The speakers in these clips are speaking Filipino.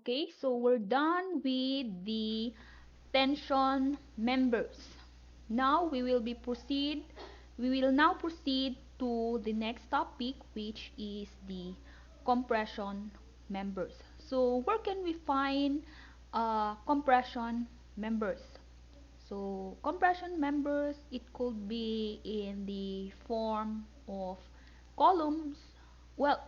Okay, so we're done with the tension members. Now we will now proceed to the next topic, which is the compression members. So where can we find compression members? So compression members, it could be in the form of columns. Well,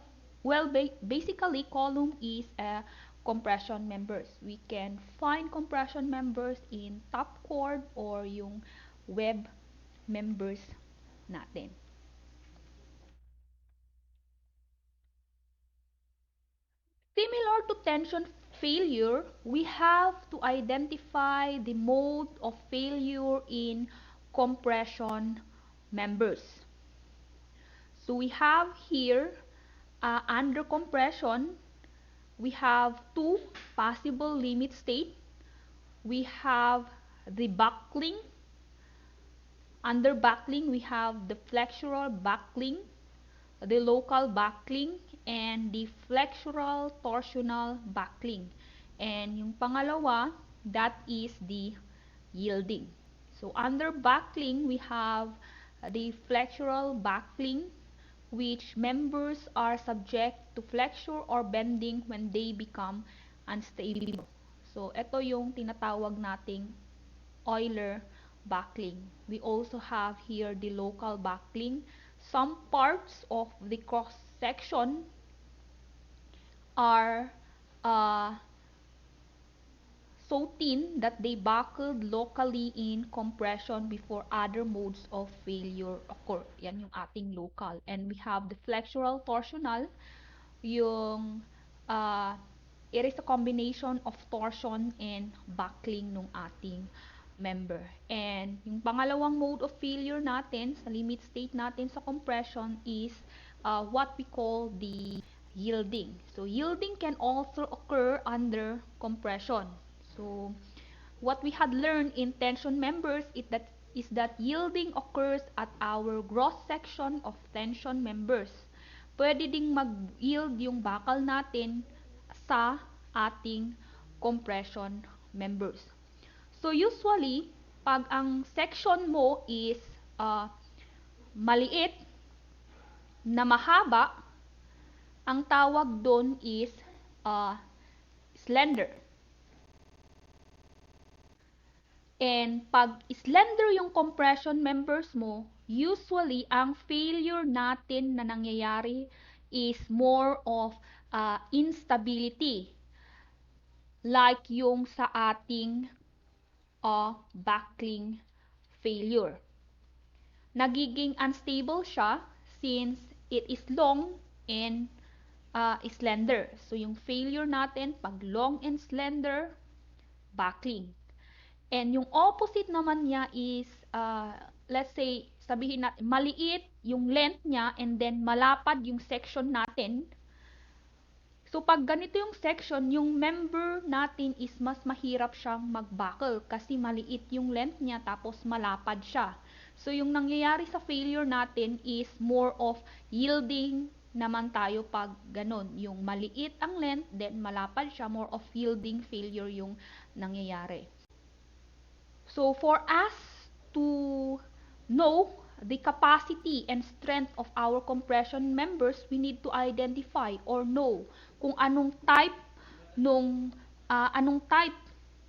basically column is a compression members. We can find compression members in top chord or yung web members natin. Similar to tension failure, we have to identify the mode of failure in compression members. So we have here under compression, we have two possible limit state. We have the buckling. Under buckling, we have the flexural buckling, the local buckling, and the flexural torsional buckling. And yung pangalawa, that is the yielding. So under buckling, we have the flexural buckling, which members are subject to flexure or bending when they become unstable. So ito yung tinatawag nating Euler buckling. We also have here the local buckling. Some parts of the cross section are so thin that they buckled locally in compression before other modes of failure occur. Yan yung ating local. And we have the flexural torsional, yung it is a combination of torsion and buckling ng ating member. And yung pangalawang mode of failure natin sa limit state natin sa compression is what we call the yielding. So yielding can also occur under compression. So what we had learned in tension members is that yielding occurs at our gross section of tension members. Pwede ding mag-yield yung bakal natin sa ating compression members. So usually, pag ang section mo is maliit na mahaba, ang tawag doon is slender. And pag slender yung compression members mo, usually ang failure natin na nangyayari is more of instability. Like yung sa ating buckling failure. Nagiging unstable siya since it is long and slender. So yung failure natin, pag long and slender, buckling. And yung opposite naman niya is, let's say, sabihin natin, maliit yung length niya and then malapad yung section natin. So, pag ganito yung section, yung member natin is mas mahirap siyang mag-buckle kasi maliit yung length niya tapos malapad siya. So, yung nangyayari sa failure natin is more of yielding naman tayo pag ganon. Yung maliit ang length, then malapad siya, more of yielding failure yung nangyayari. So for us to know the capacity and strength of our compression members, we need to identify or know kung anong type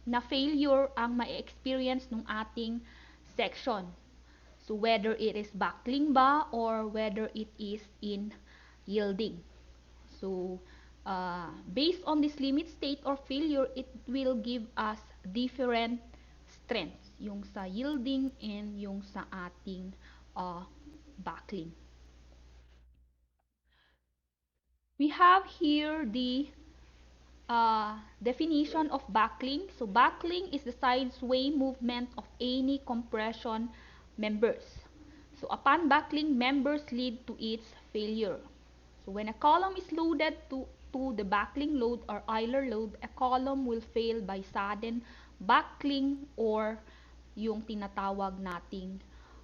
na failure ang ma-experience ng ating section. So whether it is buckling ba or whether it is in yielding. So based on this limit state or failure, it will give us different strengths, yung sa yielding and yung sa ating buckling. We have here the definition of buckling. So buckling is the sideway movement of any compression members. So upon buckling, members lead to its failure. So when a column is loaded to the buckling load or Euler load, a column will fail by sudden buckling or yung tinatawag nating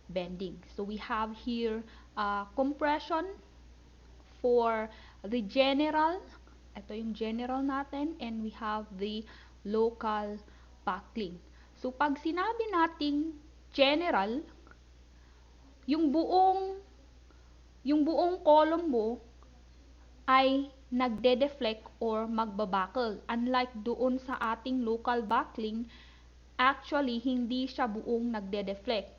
bending. So we have here compression for the general Ito yung general natin, and we have the local backlink. So, pag sinabi nating general, yung buong yung buong column mo ay nagde-deflect or magbabuckle. Unlike doon sa ating local backlink, actually hindi siya buong nagde-deflect.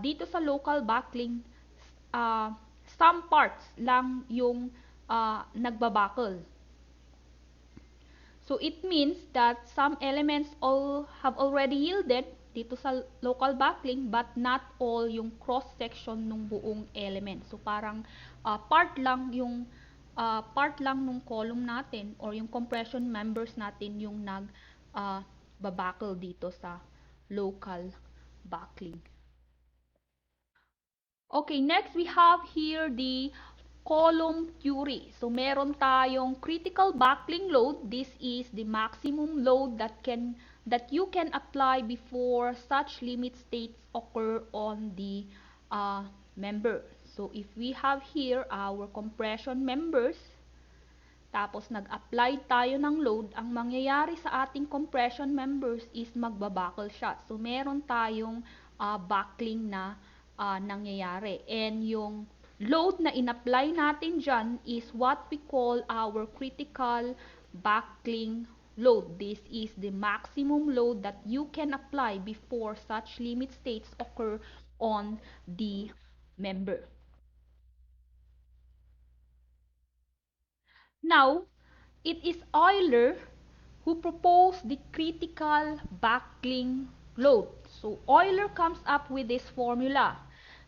Dito sa local backlink, some parts lang yung nagbabuckle. So it means that some elements all have already yielded dito sa local backlink, but not all yung cross section ng buong element. So parang part lang nung column natin or yung compression members natin yung babuckle dito sa local backlink. Okay, next we have here the column theory. So meron tayong critical backlink load. This is the maximum load that you can apply before such limit states occur on the member. So if we have here our compression members, tapos nag-apply tayo ng load, ang mangyayari sa ating compression members is magbabuckle siya. So meron tayong buckling na nangyayari. And yung load na in-apply natin dyan is what we call our critical buckling load. This is the maximum load that you can apply before such limit states occur on the member. Now, it is Euler who proposed the critical buckling load. So Euler comes up with this formula.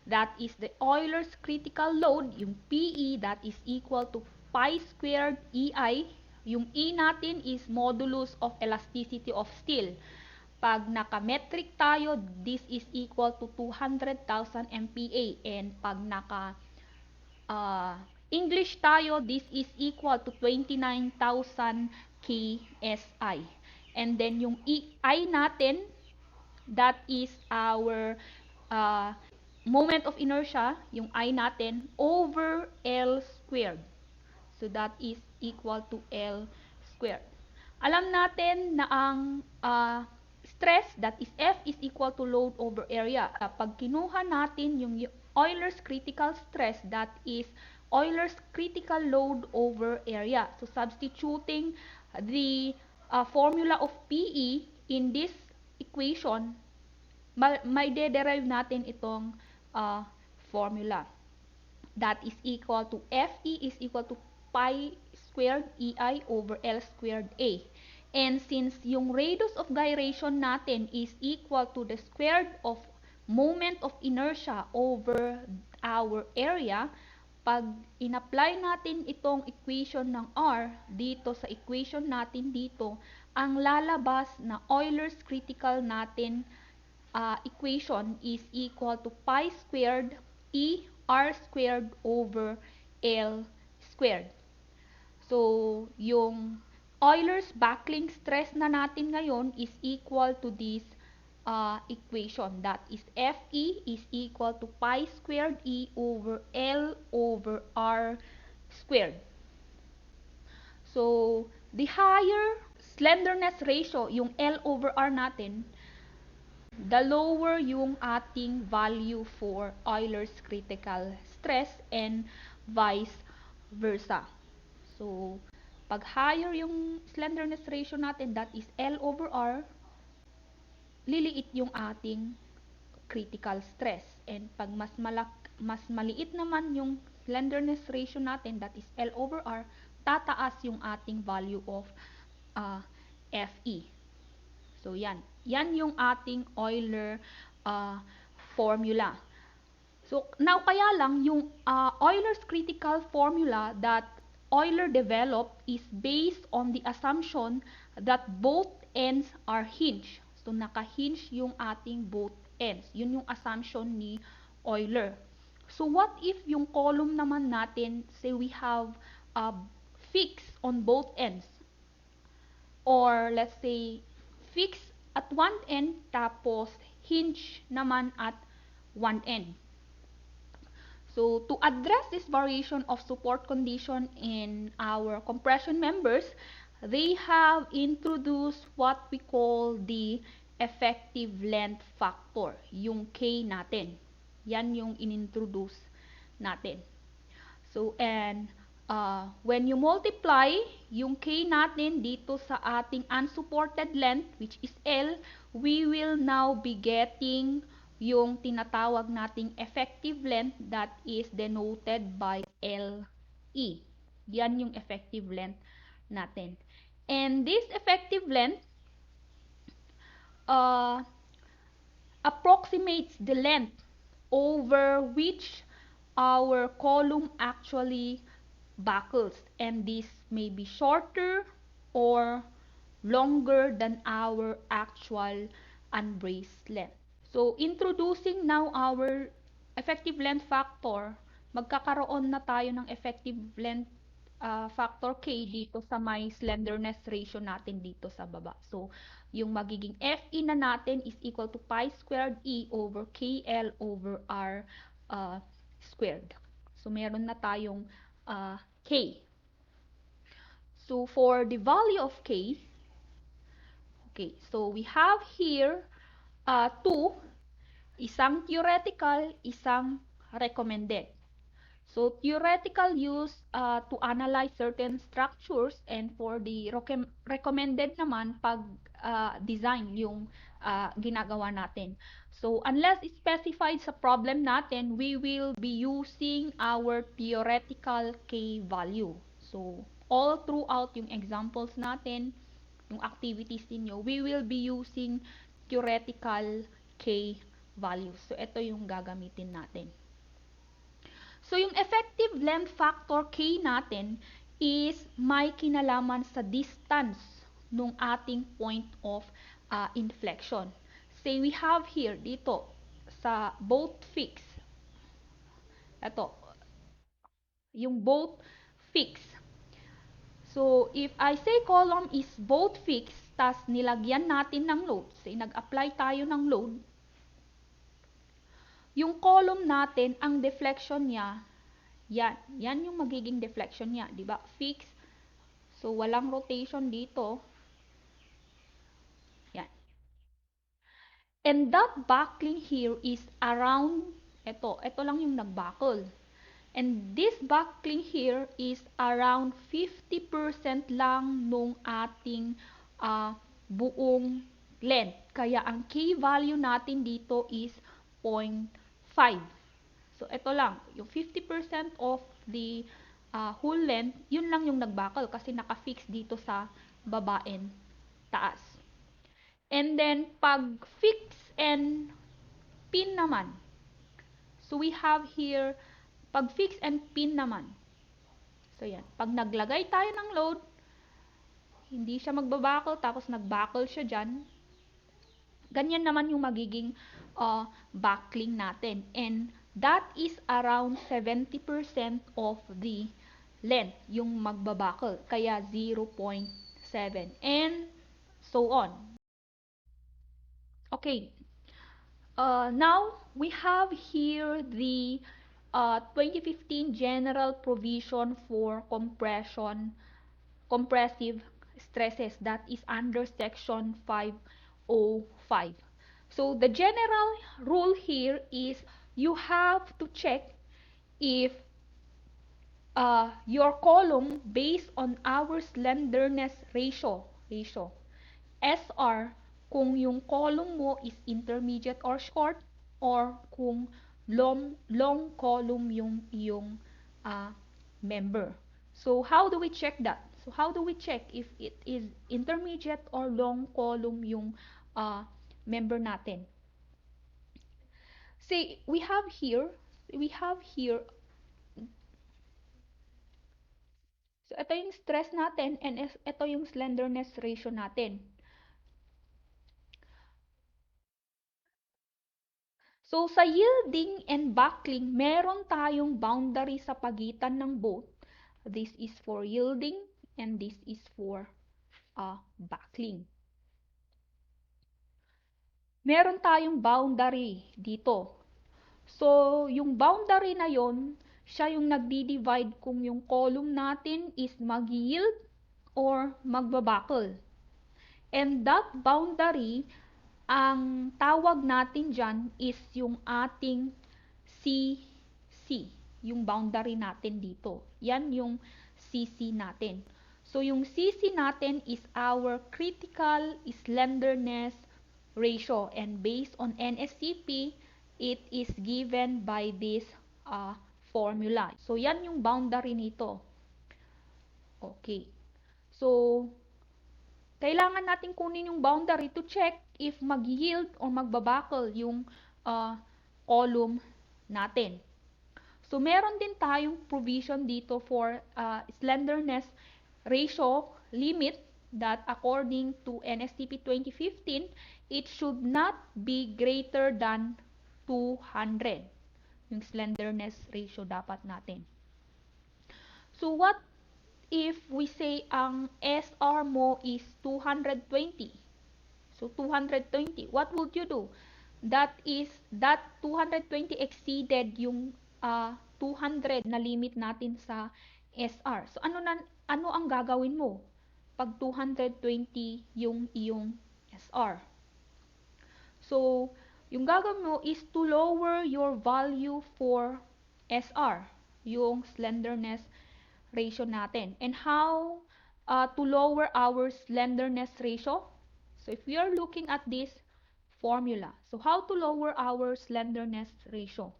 That is the Euler's critical load, yung PE, that is equal to pi squared EI. Yung E natin is modulus of elasticity of steel. Pag naka-metric tayo, this is equal to 200,000 MPa. And pag English tayo, this is equal to 29,000 KSI. And then yung I natin, that is our moment of inertia, yung I natin, over L squared. So that is equal to L squared. Alam natin na ang stress, that is F, is equal to load over area. Pag kinuha natin yung Euler's critical stress, that is Euler's critical load over area. So substituting the formula of PE in this equation, may de-derive natin itong formula. That is equal to FE is equal to pi squared EI over L squared A. And since yung radius of gyration natin is equal to the squared of moment of inertia over our area, pag in-apply natin itong equation ng R dito sa equation natin dito, ang lalabas na Euler's critical natin equation is equal to pi squared E R squared over L squared. So, yung Euler's backlink stress na natin ngayon is equal to this equation. That is FE is equal to pi squared E over L over R squared. So, the higher slenderness ratio, yung L over R natin, the lower yung ating value for Euler's critical stress and vice versa. So, pag higher yung slenderness ratio natin, that is L over R, liliit yung ating critical stress. And pag mas maliit naman yung slenderness ratio natin, that is L over R, tataas yung ating value of FE. So, yan. Yan yung ating Euler formula. So, now kaya lang, yung Euler's critical formula that Euler developed is based on the assumption that both ends are hinged. So, naka-hinge yung ating both ends. Yun yung assumption ni Euler. So, what if yung column naman natin, say we have fixed on both ends? Or, let's say, fixed at one end, tapos hinge naman at one end. So to address this variation of support condition in our compression members, they have introduced what we call the effective length factor, yung K natin. Yan yung inintroduce natin. So, and when you multiply yung K natin dito sa ating unsupported length, which is L, we will now be getting yung tinatawag nating effective length that is denoted by LE. Yan yung effective length natin. And this effective length uh, approximates the length over which our column actually buckles, and this may be shorter or longer than our actual unbraced length. So, introducing now our effective length factor, magkakaroon na tayo ng effective length factor K dito sa may slenderness ratio natin dito sa baba. So, yung magiging FE na natin is equal to pi squared E over KL over R squared. So, meron na tayong K. So, for the value of K, okay, so we have here two, isang theoretical, isang recommended. So, theoretical use to analyze certain structures, and for the recommended naman pag design yung ginagawa natin. So, unless specified sa problem natin, we will be using our theoretical K value. So, all throughout yung examples natin, yung activities ninyo, we will be using theoretical K values. So, ito yung gagamitin natin. So, yung effective length factor K natin is may kinalaman sa distance nung ating point of inflection. Say, we have here, dito, sa both fix. Ito, yung both fix. So, if I say column is both fix, tas nilagyan natin ng load, say, nag-apply tayo ng load, yung column natin, ang deflection niya, yan yung magiging deflection niya, di ba? Fix. So, walang rotation dito. Yan. And that buckling here is around, ito lang yung nag-buckle. And this buckling here is around 50% lang nung ating buong length. Kaya ang K value natin dito is 0.5. So, ito lang. Yung 50% of the whole length, yun lang yung nag-buckle kasi naka-fix dito sa baba and taas. And then, pag fix and pin naman, so we have here, pag fix and pin naman. So, yan. Pag naglagay tayo ng load, hindi siya magbabuckle, tapos nagbuckle siya dyan. Ganyan naman yung magiging buckling natin. And that is around 70% of the length, yung magbabuckle. Kaya 0.7. And so on. Okay. Now, we have here the 2015 General Provision for Compressive Stresses, that is under Section 505. So, the general rule here is you have to check if your column based on our slenderness ratio, SR, kung yung column mo is intermediate or short, or kung long column yung iyong member. So, how do we check that? So, how do we check if it is intermediate or long column yung member natin? Say, we have here, so ito yung stress natin, and ito yung slenderness ratio natin. So, sa yielding and buckling, meron tayong boundary sa pagitan ng both. This is for yielding and this is for buckling. Meron tayong boundary dito. So, yung boundary na yon, siya yung nagdi-divide kung yung column natin is mag-yield or magbabuckle. And that boundary, ang tawag natin dyan is yung ating CC, yung boundary natin dito. Yan yung CC natin. So, yung CC natin is our critical slenderness ratio. And based on NSCP, it is given by this formula. So, yan yung boundary nito. Okay. So, kailangan natin kunin yung boundary to check if mag-yield or magbabuckle yung column natin. So, meron din tayong provision dito for slenderness ratio limit that according to NSTP 2015, it should not be greater than 200. Yung slenderness ratio dapat natin. So, what if we say ang SR mo is 220? So, 220. What would you do? That 220 exceeded yung 200 na limit natin sa SR. So, ano ang gagawin mo pag 220 yung iyong SR? So, yung gagawin mo is to lower your value for SR, yung slenderness ratio natin. And how to lower our slenderness ratio? So, if we are looking at this formula, so how to lower our slenderness ratio?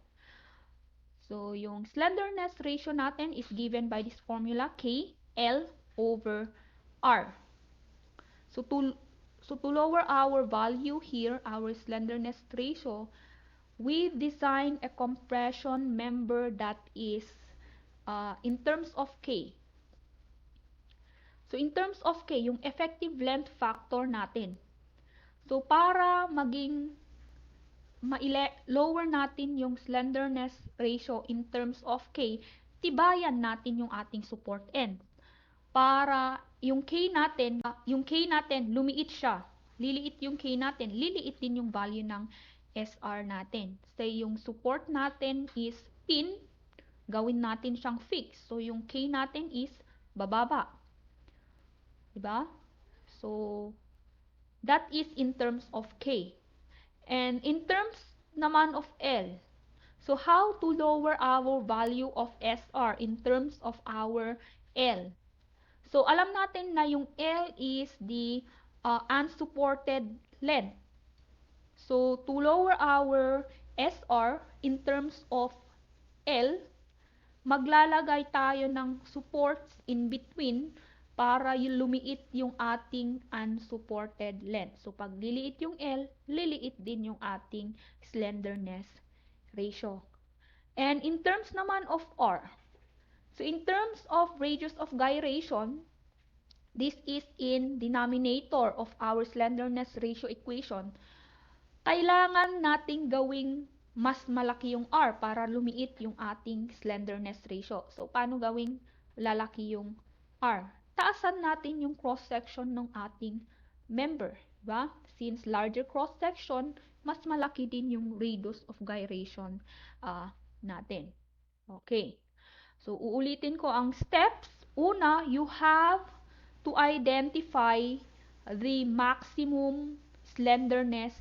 So, yung slenderness ratio natin is given by this formula, K, L over R. So, to lower our value here, our slenderness ratio, we design a compression member that is in terms of K. So, in terms of K, yung effective length factor natin. So, para maging lower natin yung slenderness ratio in terms of K, tibayan natin yung ating support end. Para yung K natin, lumiit siya. Liliit yung K natin, liliit din yung value ng SR natin. Say, yung support natin is pin, gawin natin siyang fix. So, yung K natin is bababa. Diba? So, that is in terms of K. And in terms naman of L, so how to lower our value of SR in terms of our L? So, alam natin na yung L is the unsupported length. So, to lower our SR in terms of L, maglalagay tayo ng supports in between para yung lumiit yung ating unsupported length. So, pag liliit yung L, liliit din yung ating slenderness ratio. And in terms naman of R, so in terms of radius of gyration, this is in denominator of our slenderness ratio equation. Kailangan nating gawing mas malaki yung R para lumiit yung ating slenderness ratio. So, paano gawing lalaki yung R? Taasan natin yung cross-section ng ating member. Diba? Since larger cross-section, mas malaki din yung radius of gyration natin. Okay. So, uulitin ko ang steps. Una, you have to identify the maximum slenderness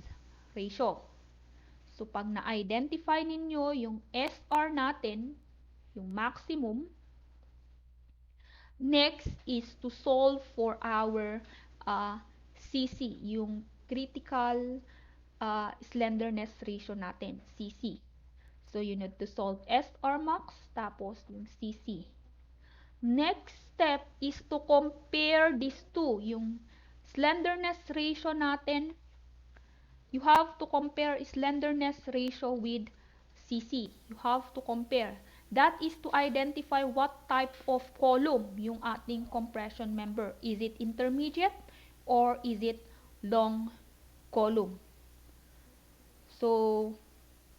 ratio. So, pag na-identify ninyo yung SR natin, yung maximum, next is to solve for our CC, yung critical slenderness ratio natin, CC. So, you need to solve SR max, tapos yung CC. Next step is to compare these two, yung slenderness ratio natin. You have to compare slenderness ratio with CC. You have to compare. That is to identify what type of column yung ating compression member. Is it intermediate or is it long column? So,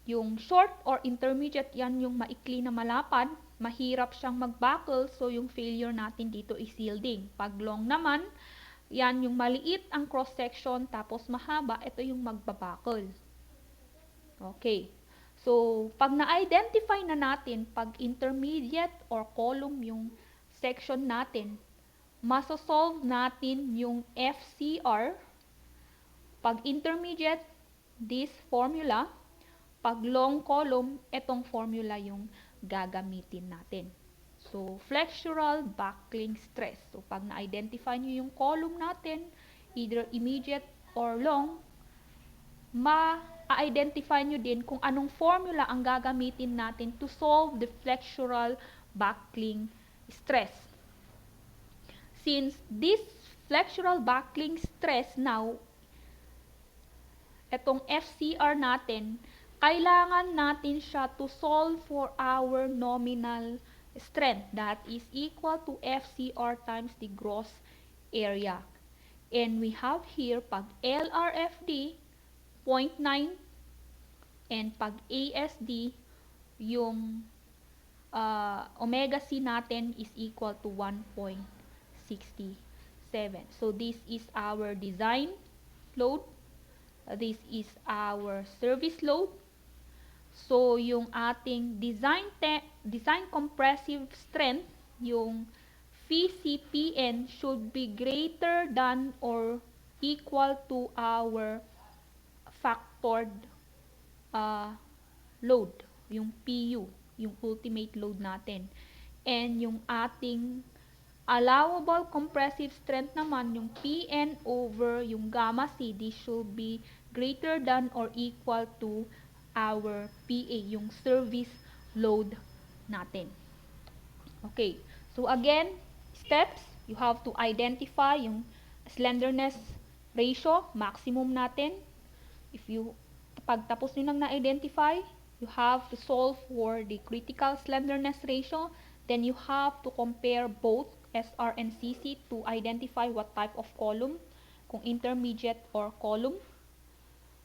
yung short or intermediate, yan yung maikli na malapad. Mahirap siyang mag-buckle, so yung failure natin dito is yielding. Pag long naman, yan yung maliit ang cross-section, tapos mahaba, ito yung magbabuckle. Okay. So, pag na-identify na natin, pag intermediate or column yung section natin, masosolve natin yung FCR. Pag intermediate, this formula. Pag long column, itong formula yung gagamitin natin. So, flexural buckling stress. So, pag na-identify nyo yung column natin, either immediate or long, ma-identify nyo din kung anong formula ang gagamitin natin to solve the flexural buckling stress. Since this flexural buckling stress now, itong FCR natin, kailangan natin siya to solve for our nominal strength. That is equal to FCR times the gross area. And we have here, pag LRFD, 0.9, and pag ASD, yung omega C natin is equal to 1.67. So this is our design load. This is our service load. So yung ating design compressive strength, yung VCPN should be greater than or equal to our factored load, yung PU, yung ultimate load natin. And yung ating allowable compressive strength naman, yung PN over yung gamma C, this should be greater than or equal to our PA, yung service load natin. Okay, so again, steps, you have to identify yung slenderness ratio, maximum natin. Pagtapos nyo nang na-identify, you have to solve for the critical slenderness ratio. Then you have to compare both SR and CC to identify what type of column, kung intermediate or column,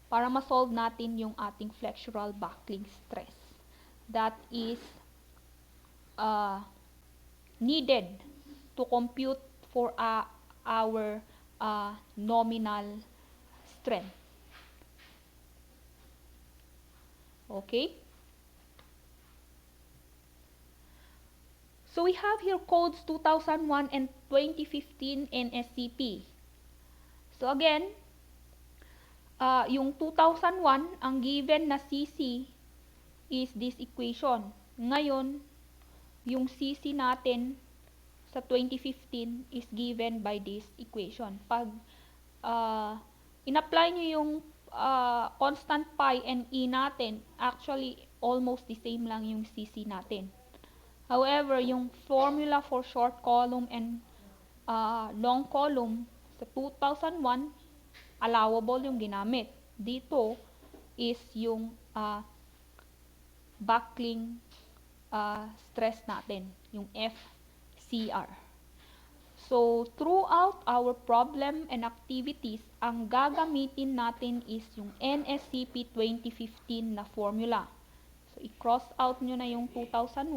para ma-solve natin yung ating flexural buckling stress. That is needed to compute for our nominal strength. Okay? So we have here codes 2001 and 2015 NSCP. So again, yung 2001, ang given na CC is this equation. Ngayon, yung CC natin sa 2015 is given by this equation. Pag in-apply nyo yung constant pi and e natin, actually, almost the same lang yung CC natin. However, yung formula for short column and long column sa 2001, allowable yung ginamit. Dito is yung buckling stress natin, yung FCR. So, throughout our problem and activities, ang gagamitin natin is yung NSCP 2015 na formula. So, i-cross out nyo na yung 2001.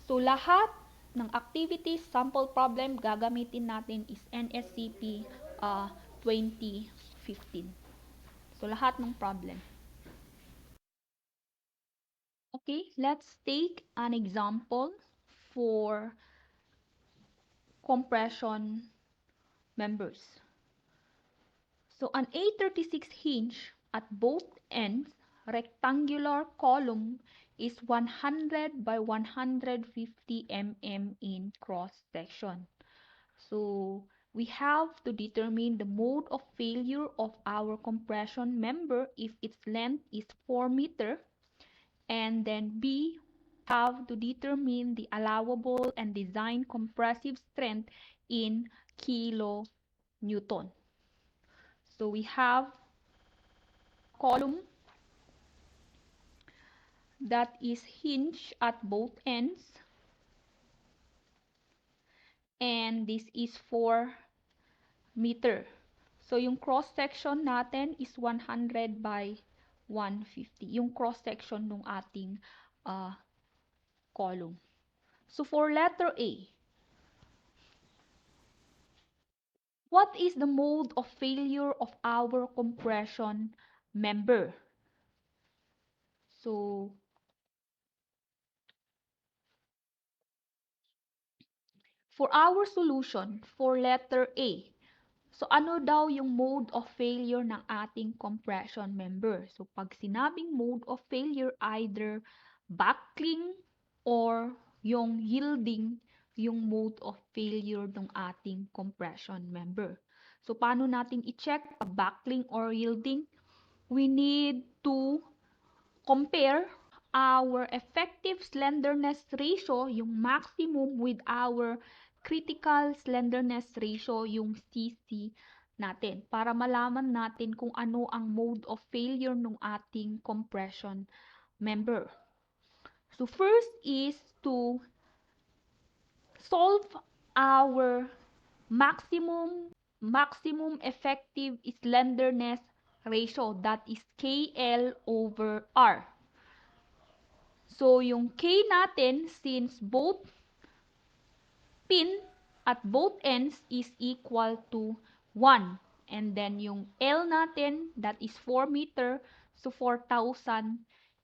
So, lahat ng activities, sample problem, gagamitin natin is NSCP 2015. So, lahat ng problem. Okay, let's take an example for compression members. So, an A36 hinge at both ends, rectangular column is 100 by 150 mm in cross section. So, we have to determine the mode of failure of our compression member if its length is 4 meter, and then B, have to determine the allowable and design compressive strength in kilonewton. So we have column that is hinged at both ends, and this is 4 meter. So yung cross section natin is 100 by 150. Yung cross section ng ating column. So for letter A, what is the mode of failure of our compression member? So, for our solution, for letter A, so ano daw yung mode of failure ng ating compression member? So, pag sinabing mode of failure, either buckling or yung yielding yung mode of failure ng ating compression member. So, paano natin i-check buckling or yielding? We need to compare our effective slenderness ratio, yung maximum, with our critical slenderness ratio, yung CC natin, para malaman natin kung ano ang mode of failure ng ating compression member. So first is to solve our maximum effective slenderness ratio, that is KL over R. So, yung K natin, since both pin at both ends is equal to 1. And then, yung L natin, that is 4 meter, so 4,000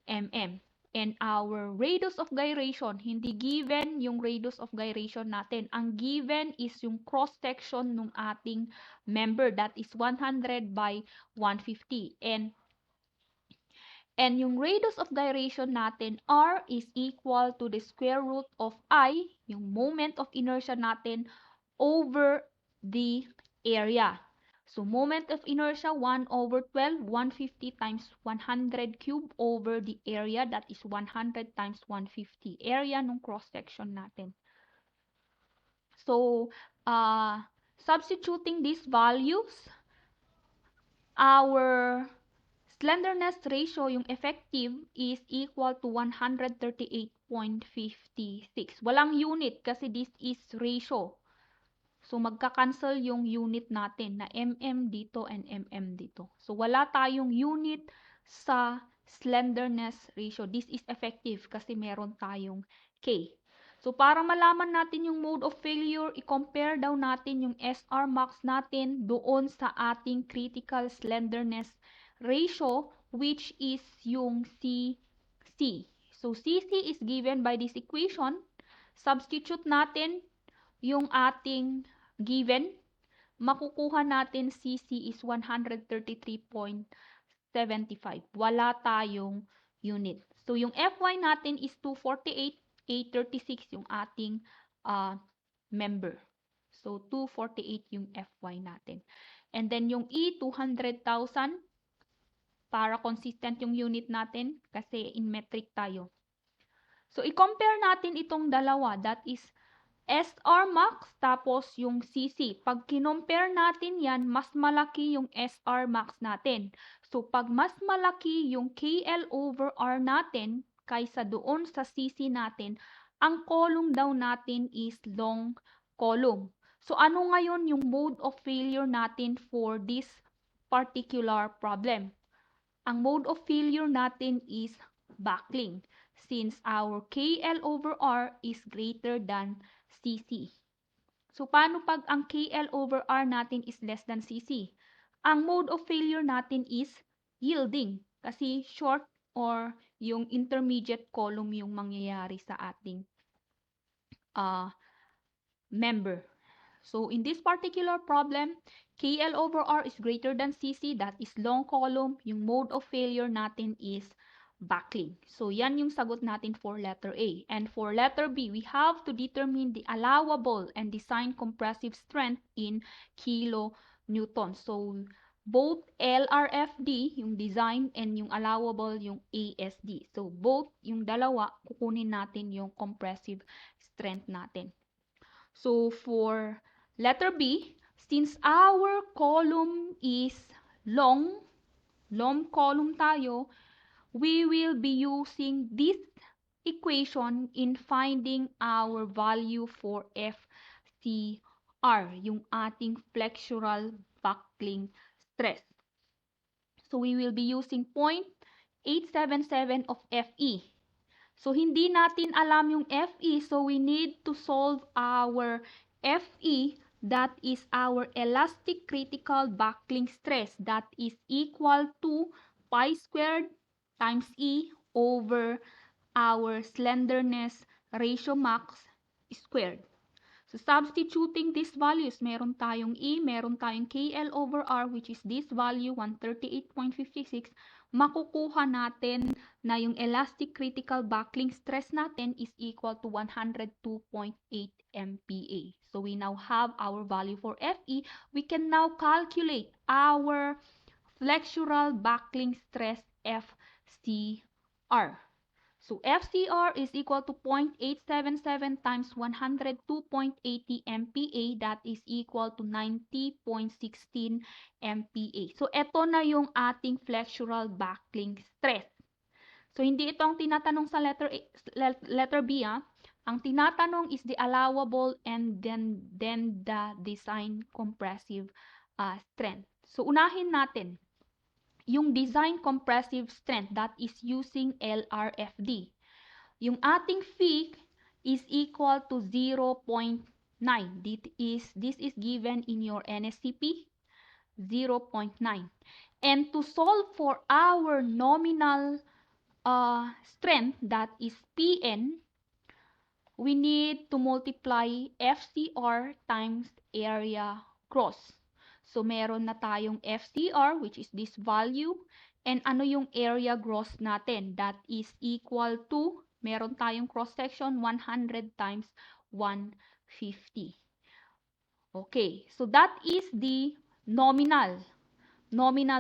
mm. And our radius of gyration, hindi given yung radius of gyration natin. Ang given is yung cross-section ng ating member, that is 100 by 150. And yung radius of gyration natin, R, is equal to the square root of I, yung moment of inertia natin, over the area. So, moment of inertia, 1 over 12, 150 times 100 cube over the area, that is 100 times 150. Area ng cross-section natin. So, substituting these values, our slenderness ratio, yung effective, is equal to 138.56. Walang unit kasi this is ratio. So, magka-cancel yung unit natin na mm dito and mm dito. So, wala tayong unit sa slenderness ratio. This is effective kasi meron tayong K. So, para malaman natin yung mode of failure, i-compare daw natin yung SR max natin doon sa ating critical slenderness ratio, which is yung CC. So, CC is given by this equation. Substitute natin yung ating given. Makukuha natin CC is 133.75. Wala tayong unit. So, yung FY natin is 248. 836 yung ating member. So, 248 yung FY natin. And then, yung E, 200,000 para consistent yung unit natin kasi in metric tayo. So, i-compare natin itong dalawa. That is SR max tapos yung CC. Pag kinompare natin yan, mas malaki yung SR max natin. So, pag mas malaki yung KL over R natin kaysa doon sa CC natin, ang column daw natin is long column. So, ano ngayon yung mode of failure natin for this particular problem? Ang mode of failure natin is buckling since our KL over R is greater than CC. So, paano pag ang KL over R natin is less than CC? Ang mode of failure natin is yielding kasi short or yung intermediate column yung mangyayari sa ating member. So, in this particular problem, KL over R is greater than CC, that is long column. Yung mode of failure natin is buckling. So, yan yung sagot natin for letter A. And for letter B, we have to determine the allowable and design compressive strength in kilonewton. So, both LRFD, yung design, and yung allowable, yung ASD. So, both yung dalawa, kukunin natin yung compressive strength natin. So, for letter B, since our column is long column tayo, we will be using this equation in finding our value for FCR, yung ating flexural buckling stress. So, we will be using 0.877 of FE. So, hindi natin alam yung FE, so we need to solve our FE, that is our elastic critical buckling stress, that is equal to pi squared times E over our slenderness ratio max squared. So, substituting these values, meron tayong E, meron tayong KL over R, which is this value, 138.56. Makukuha natin na yung elastic critical buckling stress natin is equal to 102.8 MPa. So, we now have our value for Fe. We can now calculate our flexural buckling stress FCR. So FCR is equal to 0.877 times 102.80 MPa. That is equal to 90.16 MPa. So ito na yung ating flexural buckling stress. So hindi ito ang tinatanong sa letter B. Ang tinatanong is the allowable and then the design compressive strength. So unahin natin yung design compressive strength, that is using LRFD. Yung ating Phi is equal to 0.9. This is given in your NSCP, 0.9. And to solve for our nominal strength, that is Pn, we need to multiply FCR times area gross. So, meron na tayong FCR, which is this value. And ano yung area gross natin? That is equal to, meron tayong cross-section, 100 times 150. Okay, so that is the nominal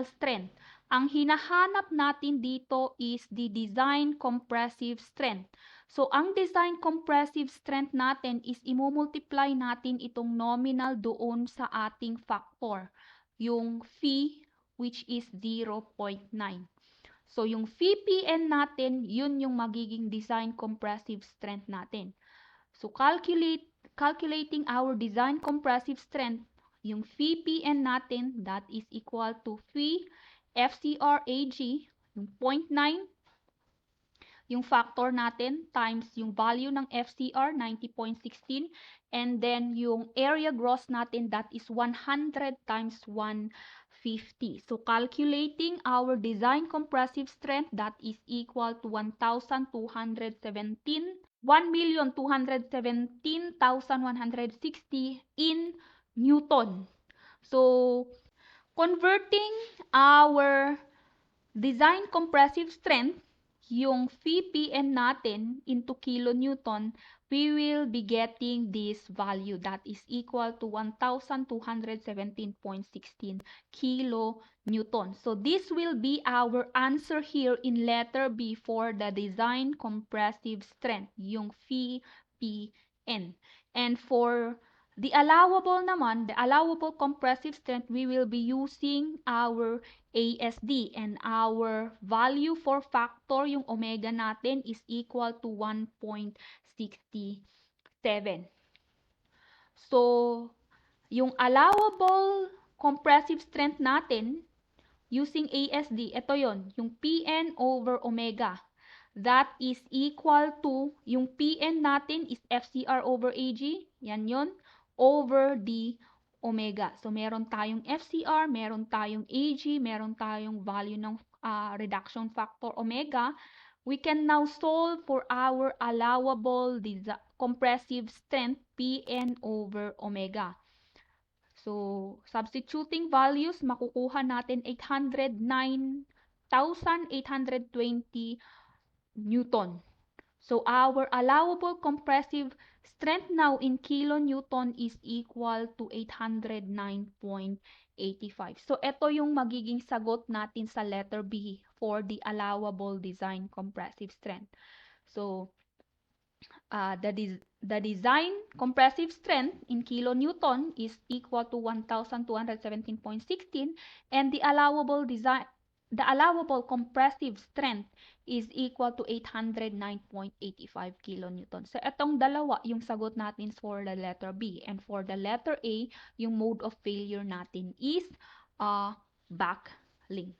strength. Ang hinahanap natin dito is the design compressive strength. So, ang design compressive strength natin is imumultiply natin itong nominal doon sa ating factor, yung Phi, which is 0.9. So, yung Phi Pn natin, yun yung magiging design compressive strength natin. So, calculating our design compressive strength, yung Phi Pn natin, that is equal to Phi FCR AG, yung 0.9, yung factor natin, times yung value ng FCR, 90.16, and then yung area gross natin, that is 100 times 150. So, calculating our design compressive strength, that is equal to 1,217,160 in Newton. So, converting our design compressive strength, yung Phi Pn natin into kilonewton, we will be getting this value that is equal to 1,217.16 kilonewton. So this will be our answer here in letter B for the design compressive strength, yung Phi Pn. And for the allowable naman, the allowable compressive strength, we will be using our ASD, and our value for factor, yung omega natin, is equal to 1.67. So, yung allowable compressive strength natin using ASD, ito yon, yung Pn over omega. That is equal to, yung Pn natin is FCR over Ag, yan yon, over the omega. So, meron tayong FCR, meron tayong Ag, meron tayong value ng reduction factor omega. We can now solve for our allowable compressive strength Pn over omega. So, substituting values, makukuha natin 809,820 Newton. So, our allowable compressive strength now in kilonewton is equal to 809.85. So, ito yung magiging sagot natin sa letter B for the allowable design compressive strength. So, the design compressive strength in kilonewton is equal to 1,217.16, and the allowable compressive strength is equal to 809.85 kilonewton. So, itong dalawa yung sagot natin for the letter B. And for the letter A, yung mode of failure natin is backling.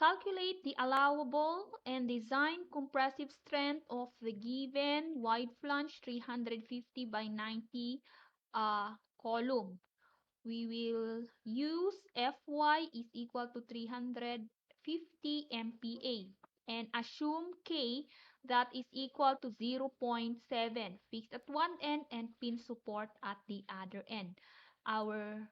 Calculate the allowable and design compressive strength of the given wide flange 350 by 90 column. We will use Fy is equal to 350 50 MPa. And assume K that is equal to 0.7 fixed at one end and pin support at the other end. Our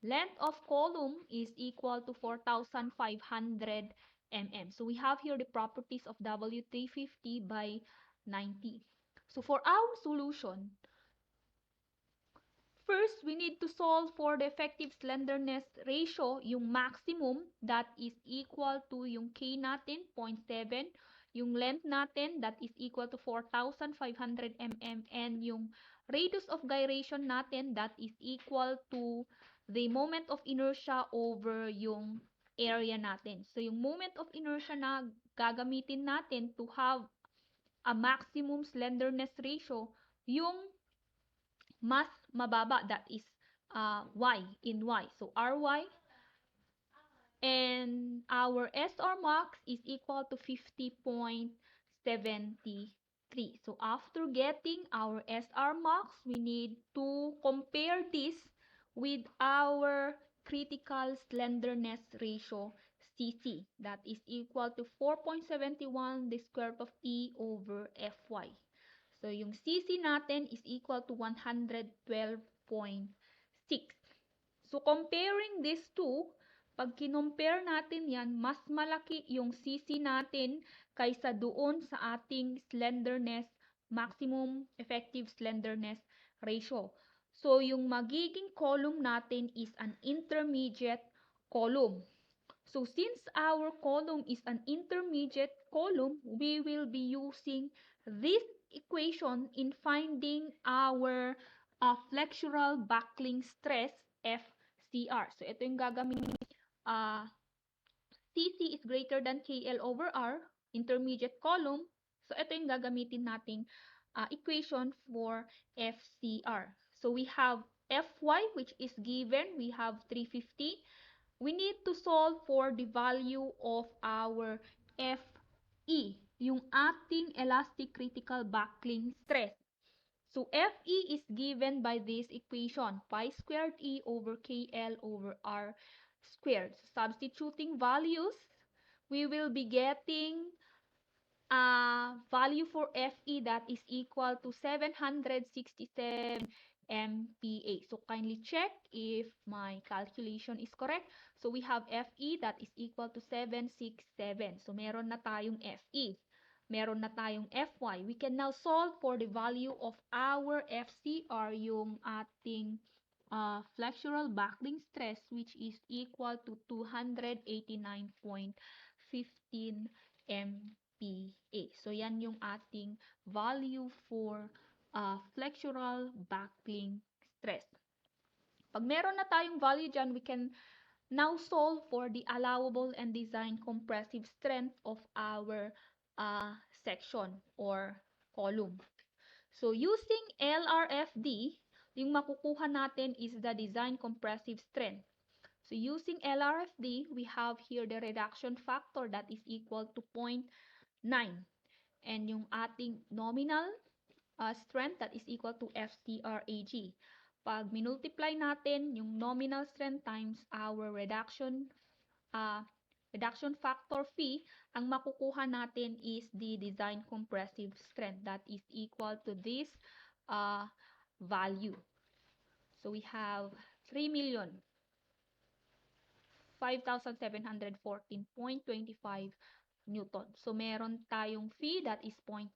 length of column is equal to 4,500 mm. So we have here the properties of W350 by 90. So for our solution, first, we need to solve for the effective slenderness ratio, yung maximum that is equal to yung K natin, 0.7, yung length natin that is equal to 4,500 mm, and yung radius of gyration natin that is equal to the moment of inertia over yung area natin. So, yung moment of inertia na gagamitin natin to have a maximum slenderness ratio, yung mas mababa, that is y in y. So ry and our SR max is equal to 50.73. So after getting our SR max, we need to compare this with our critical slenderness ratio CC, that is equal to 4.71 the square root of E over Fy. So, yung CC natin is equal to 112.6. So, comparing these two, pag kinompare natin yan, mas malaki yung CC natin kaysa doon sa ating slenderness, maximum effective slenderness ratio. So, yung magiging column natin is an intermediate column. So, since our column is an intermediate column, we will be using this equation in finding our flexural buckling stress, FCR. So, ito yung gagamitin. CC is greater than KL over R, intermediate column. So, ito yung gagamitin nating equation for FCR. So, we have Fy, which is given. We have 350. We need to solve for the value of our Fe, yung ating elastic critical buckling stress. So, Fe is given by this equation, pi squared E over KL over R squared. So, substituting values, we will be getting value for Fe that is equal to 767 MPa. So kindly check if my calculation is correct. So we have Fe that is equal to 767. So meron na tayong Fe. Meron na tayong Fy. We can now solve for the value of our FCR, yung ating flexural buckling stress, which is equal to 289.15 MPa. So, yan yung ating value for flexural buckling stress. Pag meron na tayong value dyan, we can now solve for the allowable and design compressive strength of our section or column. So, using LRFD, yung makukuha natin is the design compressive strength. So, using LRFD, we have here the reduction factor that is equal to 0.9. And yung ating nominal strength that is equal to FCRAG. Pag minultiply natin yung nominal strength times our reduction factor phi, ang makukuha natin is the design compressive strength that is equal to this value. So we have 3,5,714.25 Newton. So meron tayong phi that is 0.9.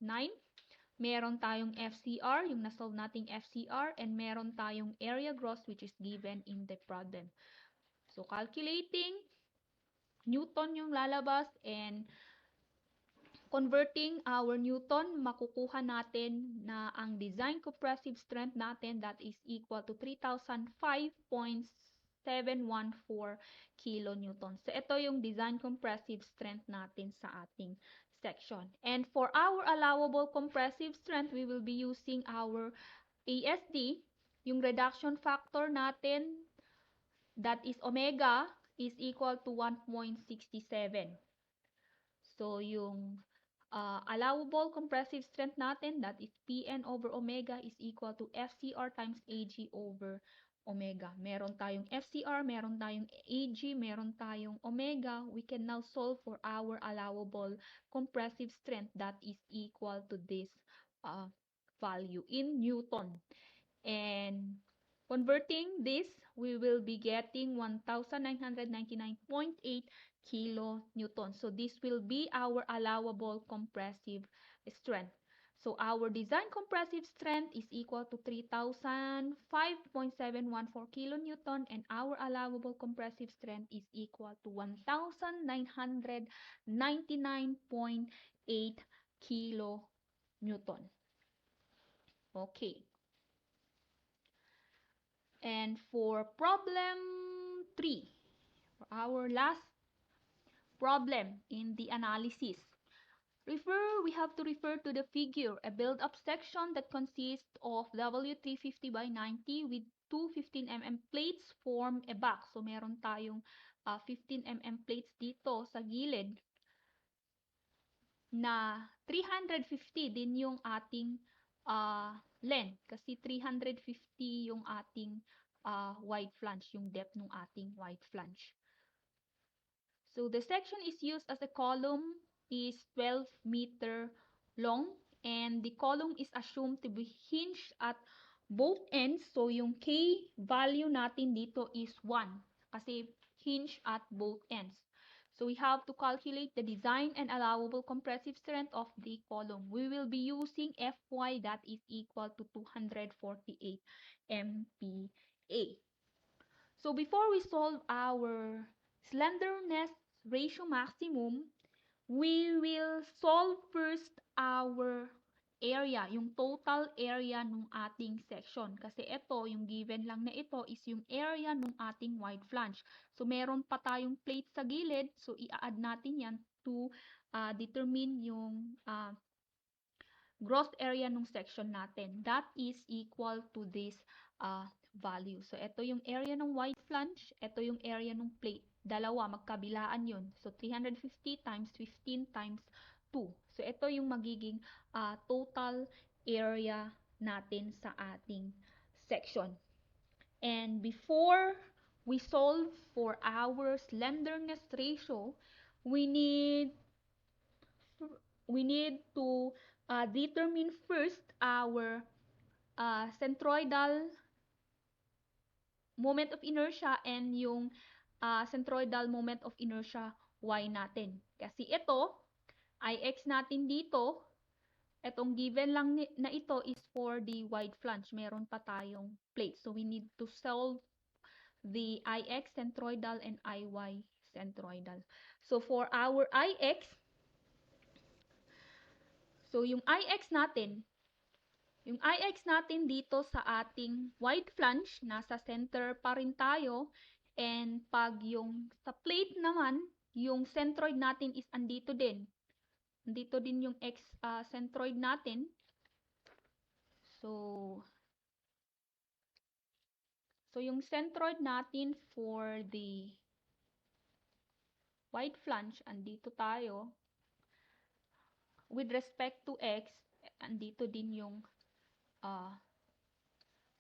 Meron tayong FCR, yung nasolve nating FCR, and meron tayong area gross which is given in the problem. So calculating, Newton yung lalabas, and converting our Newton, makukuha natin na ang design compressive strength natin that is equal to 3,005.714 kilonewton. So ito yung design compressive strength natin sa ating section. And for our allowable compressive strength, we will be using our ASD. Yung reduction factor natin that is omega is equal to 1.67. So, yung allowable compressive strength natin, that is Pn over omega, is equal to FCR times Ag over omega. Meron tayong FCR, meron tayong AG, meron tayong omega. We can now solve for our allowable compressive strength that is equal to this value in Newton. And converting this, we will be getting 1,999.8 kilonewton. So this will be our allowable compressive strength. So our design compressive strength is equal to 3,005.714 kilonewton, and our allowable compressive strength is equal to 1,999.8 kilonewton. Okay. And for problem 3, for our last problem in the analysis, we have to refer to the figure, a build-up section that consists of W350 by 90 with two 15mm plates form a box. So meron tayong 15mm plates dito sa gilid na 350 din yung ating length kasi 350 yung ating wide flange, yung depth ng ating wide flange. So the section is used as a column is 12 meter long and the column is assumed to be hinged at both ends. So yung K value natin dito is 1 kasi hinged at both ends. So we have to calculate the design and allowable compressive strength of the column. We will be using Fy that is equal to 248 MPa. So before we solve our slenderness ratio maximum, we will solve first our area, yung total area ng ating section. Kasi ito, yung given lang na ito is yung area ng ating wide flange. So meron pa tayong plate sa gilid, so i-add natin yan to determine yung gross area ng section natin. That is equal to this value. So ito yung area ng wide flange, ito yung area ng plate. Dalawa, magkabilaan yun. So 350 times 15 times 2. So ito yung magiging total area natin sa ating section. And before we solve for our slenderness ratio, we need to determine first our centroidal moment of inertia and yung centroidal moment of inertia y natin. Kasi ito, Ix natin dito, itong given lang na ito is for the wide flange. Meron pa tayong plate. So we need to solve the Ix centroidal and Iy centroidal. So for our Ix, so yung Ix natin dito sa ating wide flange, nasa center pa rin tayo. And pag yung sa plate naman, yung centroid natin is andito din. Andito din yung centroid natin. So yung centroid natin for the wide flange, andito tayo. With respect to x, andito din yung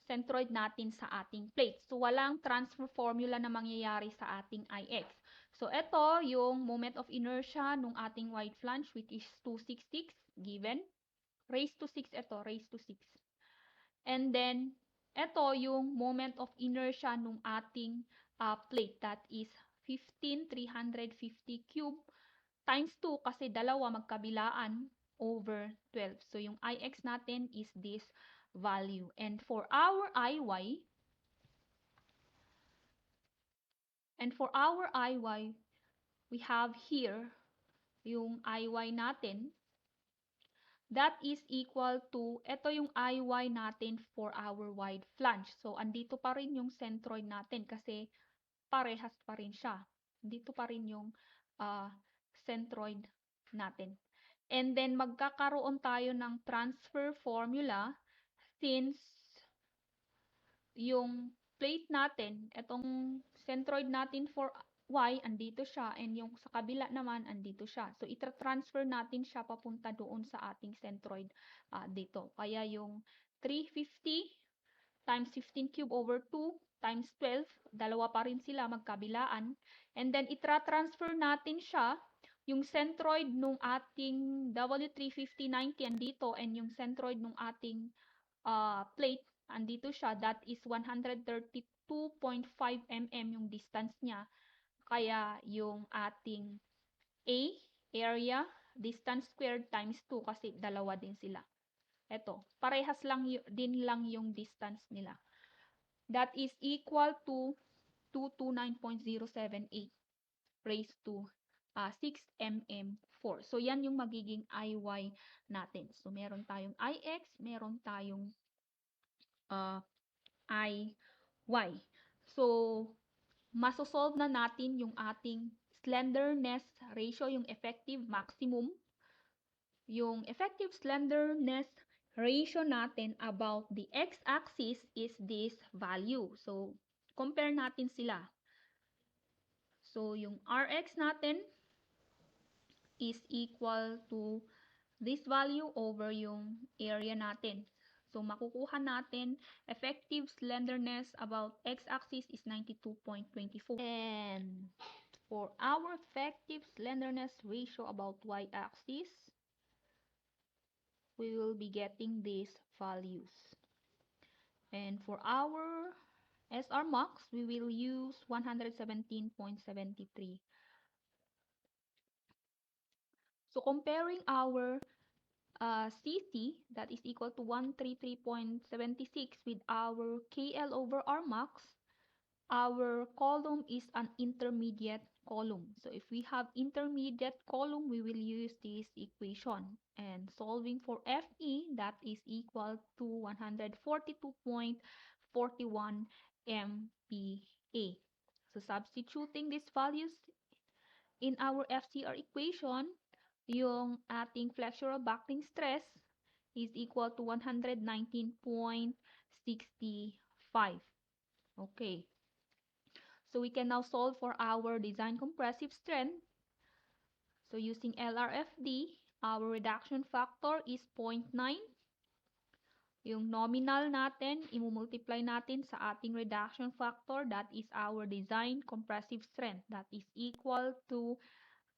centroid natin sa ating plate. So, walang transfer formula na mangyayari sa ating Ix. So, ito yung moment of inertia ng ating wide flange, which is 266, given. Raised to 6 ito, raised to 6. And then, ito yung moment of inertia ng ating plate, that is 15,350 cube times 2 kasi dalawa magkabilaan over 12. So, yung Ix natin is this value. And for our Iy, we have here yung Iy natin. That is equal to, ito yung Iy natin for our wide flange. So, andito pa rin yung centroid natin kasi parehas pa rin siya. Dito pa rin yung centroid natin. And then, magkakaroon tayo ng transfer formula since yung plate natin, itong centroid natin for y, andito siya, and yung sa kabila naman, andito siya. So, itra-transfer natin siya papunta doon sa ating centroid dito. Kaya yung 350 times 15 cube over 2 times 12, dalawa pa rin sila magkabilaan. And then, itra-transfer natin siya, yung centroid nung ating W350-90 andito, and yung centroid nung ating plate, andito siya, that is 132.5 mm yung distance niya. Kaya yung ating A, area, distance squared times 2 kasi dalawa din sila. Ito, parehas lang din lang yung distance nila. That is equal to 229.078 raised to 6 mm4. So, yan yung magiging IY natin. So, meron tayong IX, meron tayong IY. So, masosolve na natin yung ating slenderness ratio, yung effective maximum. Yung effective slenderness ratio natin about the x-axis is this value. So, compare natin sila. So, yung Rx natin is equal to this value over yung area natin. So, makukuha natin effective slenderness about x-axis is 92.24. And for our effective slenderness ratio about y-axis, we will be getting these values. And for our SR max, we will use 117.73. So comparing our CC, that is equal to 133.76 with our KL over R max, our column is an intermediate column. So if we have intermediate column, we will use this equation. And solving for FE, that is equal to 142.41 MPa. So substituting these values in our FCR equation, yung ating flexural buckling stress is equal to 119.65. Okay. So we can now solve for our design compressive strength. So using LRFD, our reduction factor is 0.9. Yung nominal natin, imumultiply natin sa ating reduction factor, that is our design compressive strength. That is equal to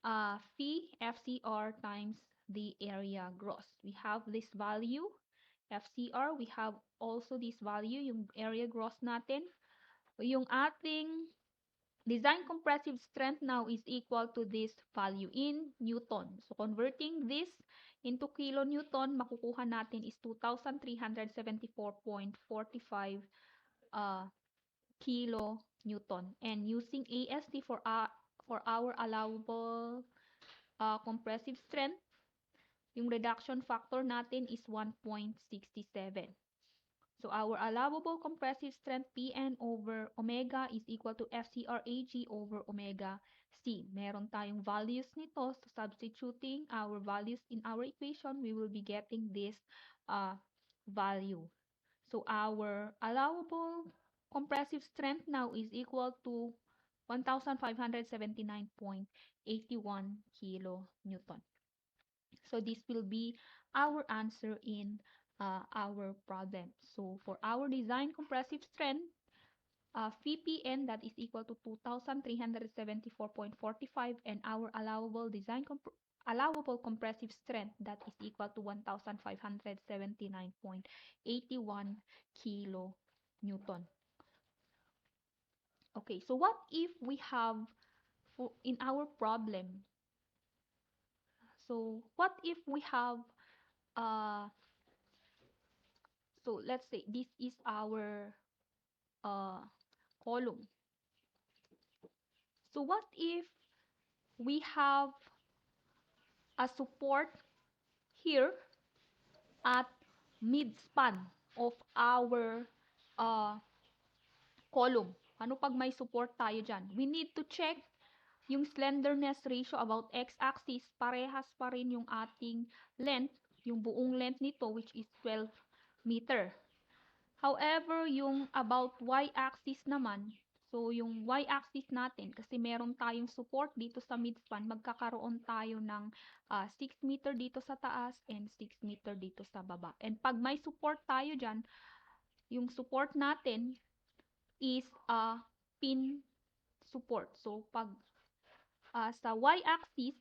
phi FCR times the area gross. We have this value, FCR. We have also this value, yung area gross natin. Yung ating design compressive strength now is equal to this value in Newton. So, converting this into kilonewton, makukuha natin is 2,374.45 kilonewton. And using AST for our allowable compressive strength, yung reduction factor natin is 1.67. So, our allowable compressive strength Pn over omega is equal to FCRAG over omega C. Meron tayong values nito. So, substituting our values in our equation, we will be getting this value. So, our allowable compressive strength now is equal to 1,579.81 kilonewton. So, this will be our answer in our problem. So, for our design compressive strength, VPN, that is equal to 2,374.45, and our allowable allowable compressive strength, that is equal to 1,579.81 kilonewton. Okay, so what if we have, in our problem, so what if we have so let's say this is our column. So what if we have a support here at mid-span of our column? Ano pag may support tayo dyan? We need to check yung slenderness ratio about x-axis. Parehas pa rin yung ating length, yung buong length nito, which is 12 meter. However, yung about y-axis naman, so yung y-axis natin, kasi meron tayong support dito sa midspan, magkakaroon tayo ng 6 meter dito sa taas and 6 meter dito sa baba. And pag may support tayo dyan, yung support natin is a pin support. So, pag sa y-axis,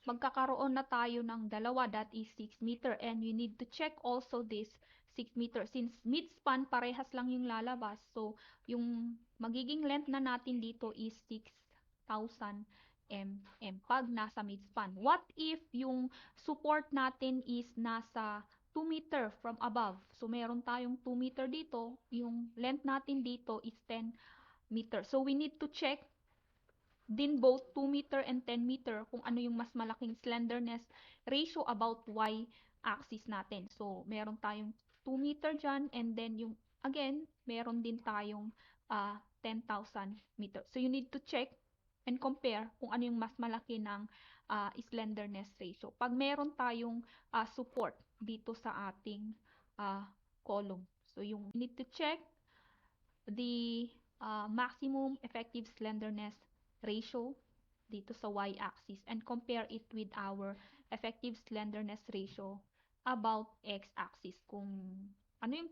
magkakaroon na tayo ng dalawa, that is 6 meter. And you need to check also this 6 meter. Since midspan, parehas lang yung lalabas. So, yung magiging length na natin dito is 6,000 mm pag nasa midspan. What if yung support natin is nasa 2 meter from above? So, meron tayong 2 meter dito. Yung length natin dito is 10 meter. So, we need to check din both 2 meter and 10 meter kung ano yung mas malaking slenderness ratio about y-axis natin. So, meron tayong 2 meter dyan, and then yung, again, meron din tayong 10,000 meter. So, you need to check and compare kung ano yung mas malaki ng slenderness ratio. Pag meron tayong support dito sa ating column. So, you need to check the maximum effective slenderness ratio dito sa y-axis and compare it with our effective slenderness ratio about x-axis. Kung ano yung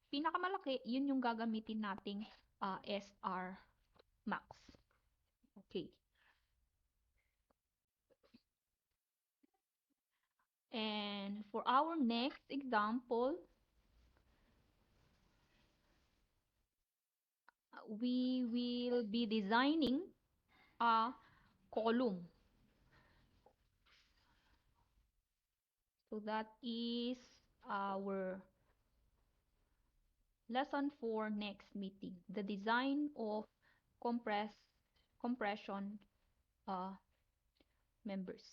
pinakamalaki, yun yung gagamitin nating SR max. Okay. And for our next example, we will be designing a column. So that is our lesson for next meeting. The design of compression members.